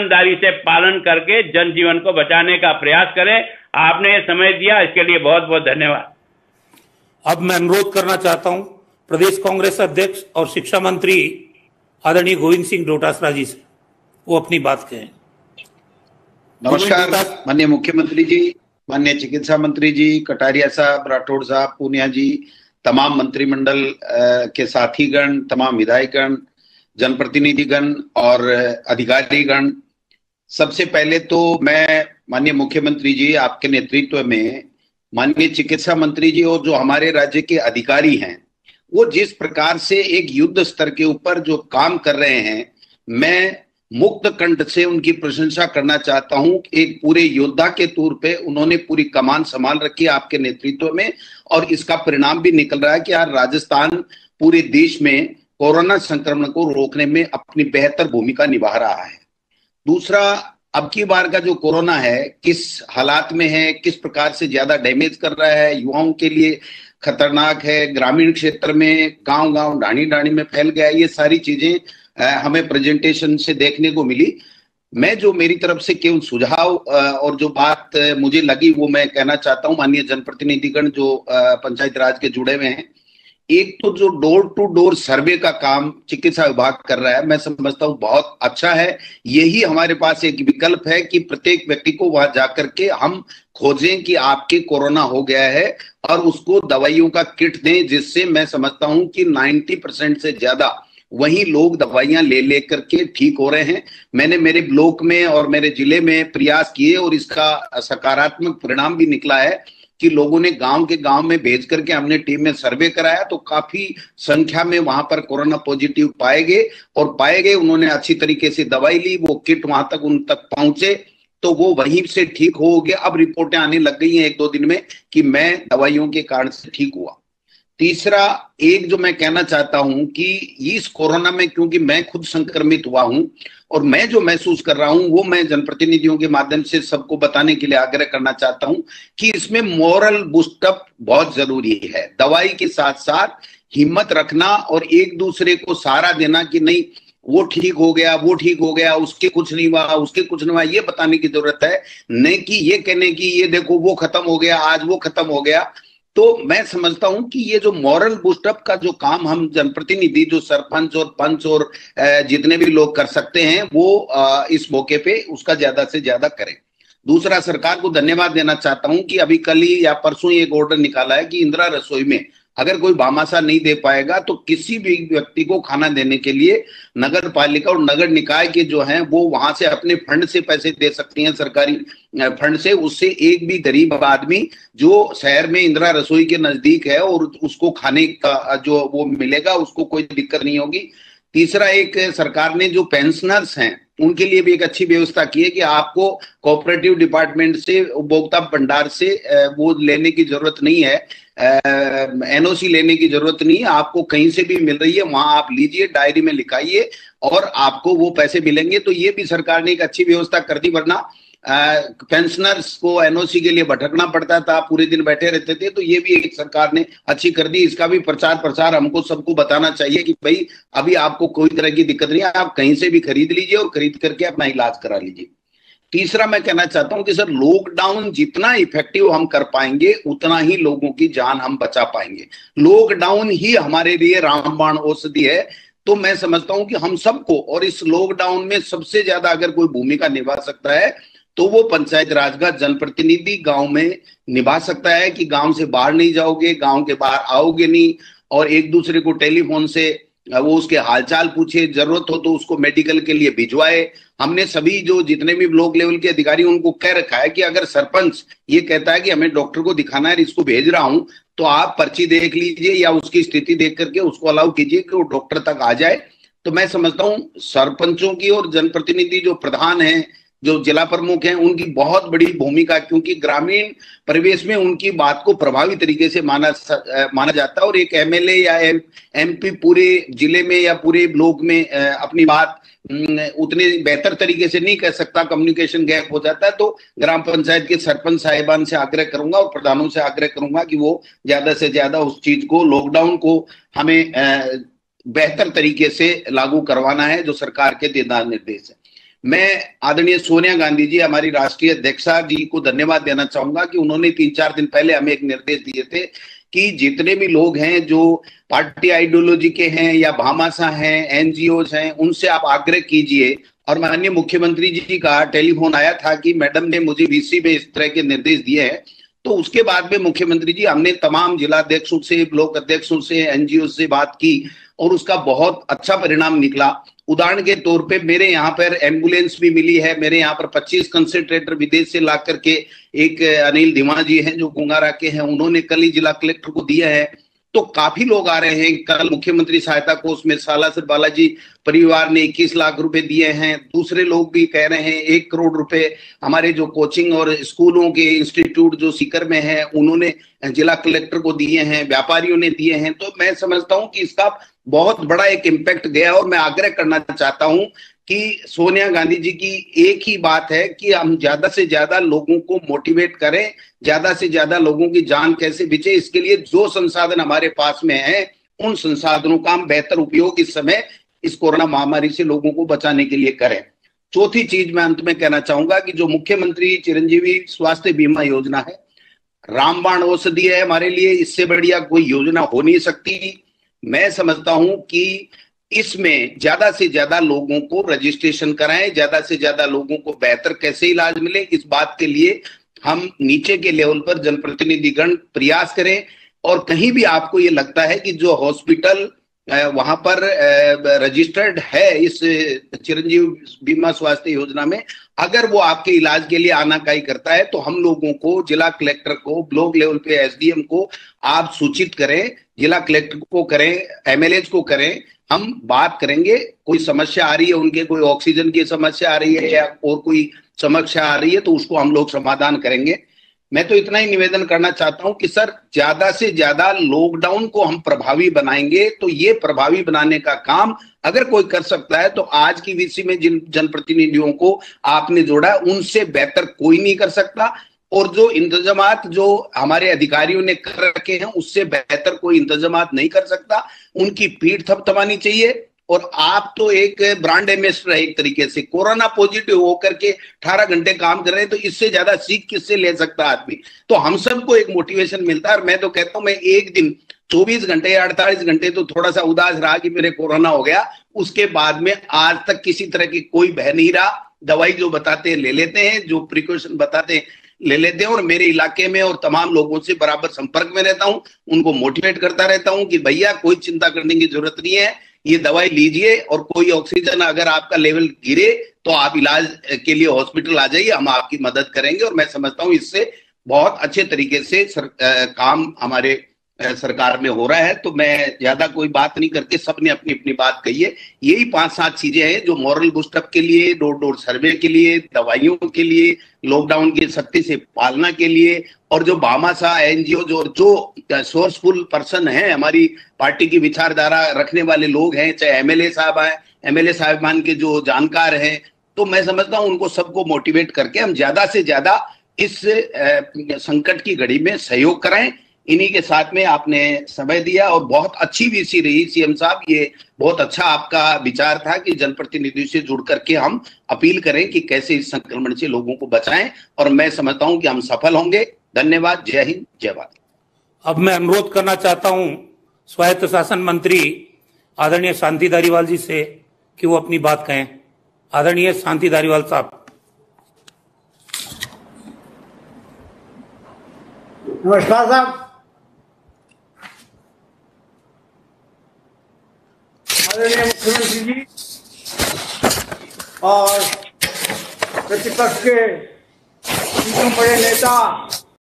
ईमानदारी से पालन करके जनजीवन को बचाने का प्रयास करें। आपने समय दिया, इसके लिए बहुत बहुत धन्यवाद। अब मैं अनुरोध करना चाहता हूं प्रदेश कांग्रेस अध्यक्ष और शिक्षा मंत्री आदरणीय गोविंद सिंह डोटासरा जी से, वो अपनी बात कहें। नमस्कार माननीय मुख्यमंत्री जी, माननीय चिकित्सा मंत्री जी, कटारिया साहब, राठौड़ साहब, पूनिया जी, तमाम मंत्रिमंडल के साथीगण, तमाम विधायकगण, जनप्रतिनिधिगण और अधिकारीगण। सबसे पहले तो मैं माननीय मुख्यमंत्री जी आपके नेतृत्व में माननीय चिकित्सा मंत्री जी और जो हमारे राज्य के अधिकारी हैं वो जिस प्रकार से एक युद्ध स्तर के ऊपर जो काम कर रहे हैं, मैं मुक्त कंठ से उनकी प्रशंसा करना चाहता हूं। एक पूरे योद्धा के तौर पे उन्होंने पूरी कमान संभाल रखी है आपके नेतृत्व में और इसका परिणाम भी निकल रहा है कि आज राजस्थान पूरे देश में कोरोना संक्रमण को रोकने में अपनी बेहतर भूमिका निभा रहा है। दूसरा, अब की बार का जो कोरोना है किस हालात में है, किस प्रकार से ज्यादा डैमेज कर रहा है, युवाओं के लिए खतरनाक है, ग्रामीण क्षेत्र में गांव गांव ढाणी ढाणी में फैल गया, ये सारी चीजें हमें प्रेजेंटेशन से देखने को मिली। मैं जो मेरी तरफ से केवल सुझाव और जो बात मुझे लगी वो मैं कहना चाहता हूं माननीय जनप्रतिनिधिगण जो पंचायत राज के जुड़े हुए हैं। एक तो जो डोर टू डोर सर्वे का काम चिकित्सा विभाग कर रहा है, मैं समझता हूं बहुत अच्छा है। यही हमारे पास एक विकल्प है कि प्रत्येक व्यक्ति को वहां जाकर के हम खोजें कि आपके कोरोना हो गया है और उसको दवाइयों का किट दें, जिससे मैं समझता हूं कि 90% से ज्यादा वहीं लोग दवाइयां ले लेकर के ठीक हो रहे हैं। मैंने मेरे ब्लॉक में और मेरे जिले में प्रयास किए और इसका सकारात्मक परिणाम भी निकला है कि लोगों ने गांव के गांव में भेज करके हमने टीम में सर्वे कराया तो काफी संख्या में वहां पर कोरोना पॉजिटिव पाए गए। उन्होंने अच्छी तरीके से दवाई ली, वो किट वहां तक उन तक पहुंचे तो वो वहीं से ठीक हो गया। अब रिपोर्टें आने लग गई हैं 1-2 दिन में कि मैं दवाइयों के कारण से ठीक हुआ। तीसरा, एक जो मैं कहना चाहता हूं कि इस कोरोना में क्योंकि मैं खुद संक्रमित हुआ हूं और मैं जो महसूस कर रहा हूं वो मैं जनप्रतिनिधियों के माध्यम से सबको बताने के लिए आग्रह करना चाहता हूं कि इसमें मोरल बूस्टअप बहुत जरूरी है। दवाई के साथ साथ हिम्मत रखना और एक दूसरे को सहारा देना कि नहीं वो ठीक हो गया, उसके कुछ नहीं हुआ, ये बताने की जरूरत है, नहीं कि ये कहने की ये देखो वो खत्म हो गया, आज वो खत्म हो गया। तो मैं समझता हूं कि ये जो मॉरल बूस्टअप का जो काम हम जनप्रतिनिधि जो सरपंच और पंच और जितने भी लोग कर सकते हैं वो इस मौके पे उसका ज्यादा से ज्यादा करें। दूसरा, सरकार को धन्यवाद देना चाहता हूं कि अभी कल ही या परसों ही एक ऑर्डर निकाला है कि इंदिरा रसोई में अगर कोई भामाशाह नहीं दे पाएगा तो किसी भी व्यक्ति को खाना देने के लिए नगर पालिका और नगर निकाय के जो हैं वो वहां से अपने फंड से पैसे दे सकती हैं, सरकारी फंड से। उससे एक भी गरीब आदमी जो शहर में इंदिरा रसोई के नजदीक है और उसको खाने का जो वो मिलेगा उसको कोई दिक्कत नहीं होगी। तीसरा, एक सरकार ने जो पेंशनर्स हैं उनके लिए भी एक अच्छी व्यवस्था की है कि आपको कोऑपरेटिव डिपार्टमेंट से उपभोक्ता भंडार से वो लेने की जरूरत नहीं है, एनओसी लेने की जरूरत नहीं है, आपको कहीं से भी मिल रही है वहां आप लीजिए, डायरी में लिखाइए और आपको वो पैसे मिलेंगे। तो ये भी सरकार ने एक अच्छी व्यवस्था कर दी, वरना पेंशनर्स को एनओसी के लिए भटकना पड़ता था, पूरे दिन बैठे रहते थे। तो ये भी एक सरकार ने अच्छी कर दी। इसका भी प्रचार प्रसार हमको सबको बताना चाहिए कि भाई अभी आपको कोई तरह की दिक्कत नहीं है, आप कहीं से भी खरीद लीजिए और खरीद करके अपना इलाज करा लीजिए। तीसरा, मैं कहना चाहता हूं कि सर लॉकडाउन जितना इफेक्टिव हम कर पाएंगे उतना ही लोगों की जान हम बचा पाएंगे। लॉकडाउन ही हमारे लिए रामबाण औषधि है। तो मैं समझता हूं कि हम सबको, और इस लॉकडाउन में सबसे ज्यादा अगर कोई भूमिका निभा सकता है तो वो पंचायत राज का जनप्रतिनिधि गांव में निभा सकता है कि गांव से बाहर नहीं जाओगे, गांव के बाहर आओगे नहीं और एक दूसरे को टेलीफोन से वो उसके हालचाल पूछे, जरूरत हो तो उसको मेडिकल के लिए भिजवाए। हमने सभी जो जितने भी ब्लॉक लेवल के अधिकारी उनको कह रखा है कि अगर सरपंच ये कहता है कि हमें डॉक्टर को दिखाना है, इसको भेज रहा हूं, तो आप पर्ची देख लीजिए या उसकी स्थिति देख करके उसको अलाउ कीजिए कि वो डॉक्टर तक आ जाए। तो मैं समझता हूं सरपंचों की और जनप्रतिनिधि जो प्रधान हैं, जो जिला प्रमुख हैं, उनकी बहुत बड़ी भूमिका, क्योंकि ग्रामीण परिवेश में उनकी बात को प्रभावी तरीके से माना जाता है और एक एमएलए या एमपी पूरे जिले में या पूरे ब्लॉक में अपनी बात उतने बेहतर तरीके से नहीं कह सकता, कम्युनिकेशन गैप हो जाता है। तो ग्राम पंचायत के सरपंच साहिबान से आग्रह करूंगा और प्रधानों से आग्रह करूंगा कि वो ज्यादा से ज्यादा उस चीज को, लॉकडाउन को हमें बेहतर तरीके से लागू करवाना है जो सरकार के दिशा निर्देश है। मैं आदरणीय सोनिया गांधी जी, हमारी राष्ट्रीय अध्यक्षा जी को धन्यवाद देना चाहूंगा कि उन्होंने 3-4 दिन पहले हमें एक निर्देश दिए थे कि जितने भी लोग हैं जो पार्टी आइडियोलॉजी के हैं या भामाशाह हैं, एनजीओज हैं, उनसे आप आग्रह कीजिए। और माननीय मुख्यमंत्री जी का टेलीफोन आया था कि मैडम ने मुझे वीसी में इस तरह के निर्देश दिए हैं। तो उसके बाद में मुख्यमंत्री जी, हमने तमाम जिलाध्यक्षों से, ब्लॉक अध्यक्षों से, एनजीओ से बात की और उसका बहुत अच्छा परिणाम निकला। उदाहरण के तौर पे मेरे यहाँ पर एम्बुलेंस भी मिली है। मेरे यहाँ पर 25 कंसंट्रेटर विदेश से ला करके एक अनिल धीमा जी हैं जो गुंगारा के हैं, उन्होंने कल ही जिला कलेक्टर को दिया है। तो काफी लोग आ रहे हैं। कल मुख्यमंत्री सहायता कोष में सालासर बालाजी परिवार ने 21 लाख रुपए दिए हैं। दूसरे लोग भी कह रहे हैं 1 करोड़ रुपए। हमारे जो कोचिंग और स्कूलों के इंस्टीट्यूट जो सीकर में है उन्होंने जिला कलेक्टर को दिए हैं, व्यापारियों ने दिए हैं। तो मैं समझता हूं कि इसका बहुत बड़ा एक इम्पैक्ट गया। और मैं आग्रह करना चाहता हूं कि सोनिया गांधी जी की एक ही बात है कि हम ज्यादा से ज्यादा लोगों को मोटिवेट करें, ज्यादा से ज्यादा लोगों की जान कैसे बचे, इसके लिए जो संसाधन हमारे पास में है उन संसाधनों का हम बेहतर उपयोग इस समय इस कोरोना महामारी से लोगों को बचाने के लिए करें। चौथी चीज मैं अंत में कहना चाहूंगा कि जो मुख्यमंत्री चिरंजीवी स्वास्थ्य बीमा योजना है, रामबाण औषधि है हमारे लिए, इससे बढ़िया कोई योजना हो नहीं सकती। मैं समझता हूं कि इसमें ज्यादा से ज्यादा लोगों को रजिस्ट्रेशन कराएं, ज्यादा से ज्यादा लोगों को बेहतर कैसे इलाज मिले, इस बात के लिए हम नीचे के लेवल पर जनप्रतिनिधिगण प्रयास करें। और कहीं भी आपको ये लगता है कि जो हॉस्पिटल वहां पर रजिस्टर्ड है इस चिरंजीव बीमा स्वास्थ्य योजना में, अगर वो आपके इलाज के लिए आनाकानी करता है तो हम लोगों को, जिला कलेक्टर को, ब्लॉक लेवल पे एसडीएम को आप सूचित करें, जिला कलेक्टर को करें, एमएलए को करें। हम बात करेंगे, कोई समस्या आ रही है उनके, कोई ऑक्सीजन की समस्या आ रही है या और कोई समस्या आ रही है तो उसको हम लोग समाधान करेंगे। मैं तो इतना ही निवेदन करना चाहता हूं कि सर ज्यादा से ज्यादा लॉकडाउन को हम प्रभावी बनाएंगे। तो ये प्रभावी बनाने का काम अगर कोई कर सकता है तो आज की वीसी में जिन जनप्रतिनिधियों को आपने जोड़ा उनसे बेहतर कोई नहीं कर सकता। और जो इंतजामात जो हमारे अधिकारियों ने कर रखे हैं उससे बेहतर कोई इंतजामात नहीं कर सकता। उनकी पीठ थपथपानी चाहिए। और आप तो एक ब्रांड एम्बेसडर है एक तरीके से, कोरोना पॉजिटिव होकर के 18 घंटे काम कर रहे हैं, तो इससे ज्यादा सीख किससे ले सकता आदमी। तो हम सबको एक मोटिवेशन मिलता है। और मैं तो कहता हूं, मैं एक दिन 24 घंटे या 48 घंटे तो थोड़ा सा उदास रहा कि मेरे कोरोना हो गया, उसके बाद में आज तक किसी तरह की कोई भय नहीं रहा। दवाई जो बताते हैं ले लेते हैं, जो प्रिकॉशन बताते हैं ले लेते हैं। और मेरे इलाके में और तमाम लोगों से बराबर संपर्क में रहता हूं, उनको मोटिवेट करता रहता हूं कि भैया कोई चिंता करने की जरूरत नहीं है, ये दवाई लीजिए। और कोई ऑक्सीजन अगर आपका लेवल गिरे तो आप इलाज के लिए हॉस्पिटल आ जाइए, हम आपकी मदद करेंगे। और मैं समझता हूं इससे बहुत अच्छे तरीके से काम हमारे सरकार में हो रहा है। तो मैं ज्यादा कोई बात नहीं करके सबने अपनी अपनी बात कही है। यही 5-7 चीजें हैं जो मॉरल बूस्टअप के लिए, डोर डोर सर्वे के लिए, दवाइयों के लिए, लॉकडाउन की सख्ती से पालना के लिए, और जो भामाशाह एनजीओ जो सोर्सफुल पर्सन है, हमारी पार्टी की विचारधारा रखने वाले लोग हैं, चाहे एमएलए साहब हैं, एमएलए साहिबान के जो जानकार हैं, तो मैं समझता हूं उनको सबको मोटिवेट करके हम ज्यादा से ज्यादा इस संकट की घड़ी में सहयोग कराएं। इन्हीं के साथ में आपने समय दिया और बहुत अच्छी वीसी रही सीएम साहब। ये बहुत अच्छा आपका विचार था कि जनप्रतिनिधि से जुड़ करके हम अपील करें कि कैसे इस संक्रमण से लोगों को बचाएं, और मैं समझता हूं कि हम सफल होंगे। धन्यवाद। जय हिंद, जय भारत। अब मैं अनुरोध करना चाहता हूं स्वायत्त शासन मंत्री आदरणीय शांति धारीवाल जी से कि वो अपनी बात कहें। आदरणीय शांति धारीवाल साहब। नमस्कार साहब। आदरणीय मुख्यमंत्री जी और प्रतिपक्ष के तीनों बड़े नेता